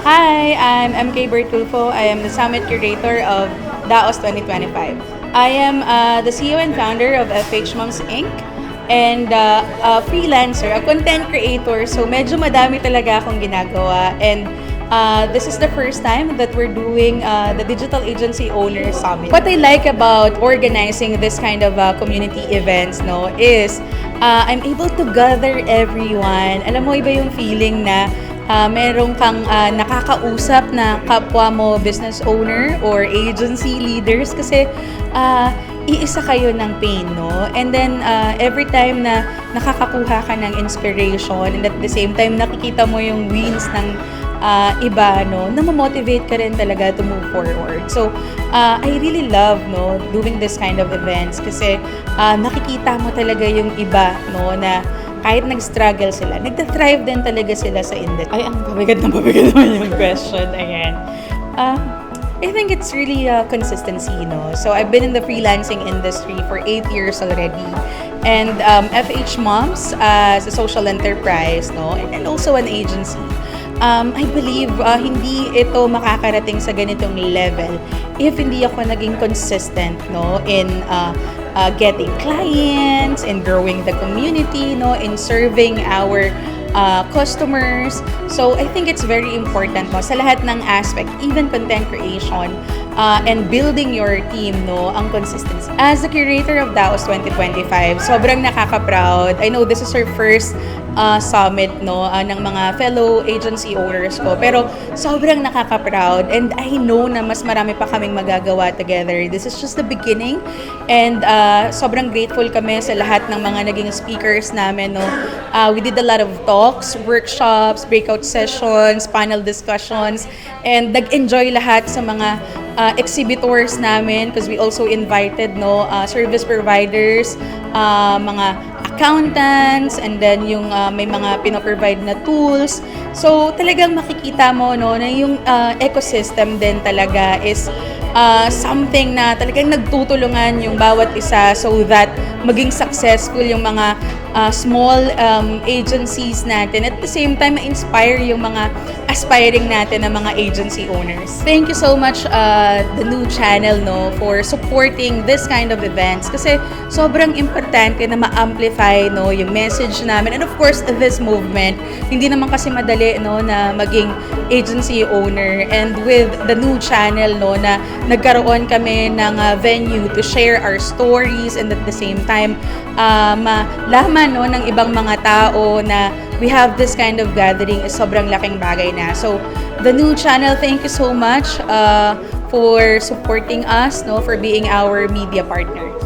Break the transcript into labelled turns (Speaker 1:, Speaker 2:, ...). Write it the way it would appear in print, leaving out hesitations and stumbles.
Speaker 1: Hi, I'm MK Bertulfo. I am the Summit Curator of DAOS 2025. I am the CEO and founder of FH Moms Inc. and a freelancer, a content creator. So medyo madami talaga akong ginagawa. And this is the first time that we're doing the Digital Agency Owner Summit. What I like about organizing this kind of community events is I'm able to gather everyone. Alam mo, iba yung feeling na meron kang nakakausap na kapwa mo business owner or agency leaders kasi iisa kayo ng pain, no? And then every time na nakakakuha ka ng inspiration and at the same time nakikita mo yung wins ng iba, no, na-motivate ka rin talaga to move forward. So, I really love, no, doing this kind of events kasi nakikita mo talaga yung iba, no, na kahit nag-struggle sila, nagta-thrive din talaga sila sa industry. Ay, ang pabigat naman yung question. Ayan. I think it's really consistency, no? So, I've been in the freelancing industry for 8 years already. And FH Moms as a social enterprise, no? And also an agency. I believe hindi ito makakarating sa ganitong level if hindi ako naging consistent, no, in getting clients, in growing the community, no, in serving our customers. So I think it's very important, no, sa lahat ng aspect, even content creation and building your team, no, ang consistency. As the curator of DAOS 2025, sobrang nakaka-proud. I know this is our first summit, no, ng mga fellow agency owners ko. Pero sobrang nakaka-proud and I know na mas marami pa kaming magagawa together. This is just the beginning and sobrang grateful kami sa lahat ng mga naging speakers namin, no. We did a lot of talks, workshops, breakout sessions, panel discussions, and nag-enjoy lahat sa mga exhibitors namin because we also invited, no, service providers, mga accountants, and then yung may mga pinoprovide na tools. So talagang makikita mo, no, na yung ecosystem din talaga is something na talagang nagtutulungan yung bawat isa so that maging successful yung mga small agencies natin. At the same time, ma-inspire yung mga aspiring natin na mga agency owners. Thank you so much the new channel, no, for supporting this kind of events kasi sobrang importante na ma-amplify, no, yung message namin and of course this movement. Hindi naman kasi madali, no, na maging agency owner, and with the new channel, no, na nagkaroon kami ng venue to share our stories and at the same time malaman, no, ng ibang mga tao na we have this kind of gathering is sobrang laking bagay na. So, the new channel, thank you so much for supporting us, no, for being our media partners.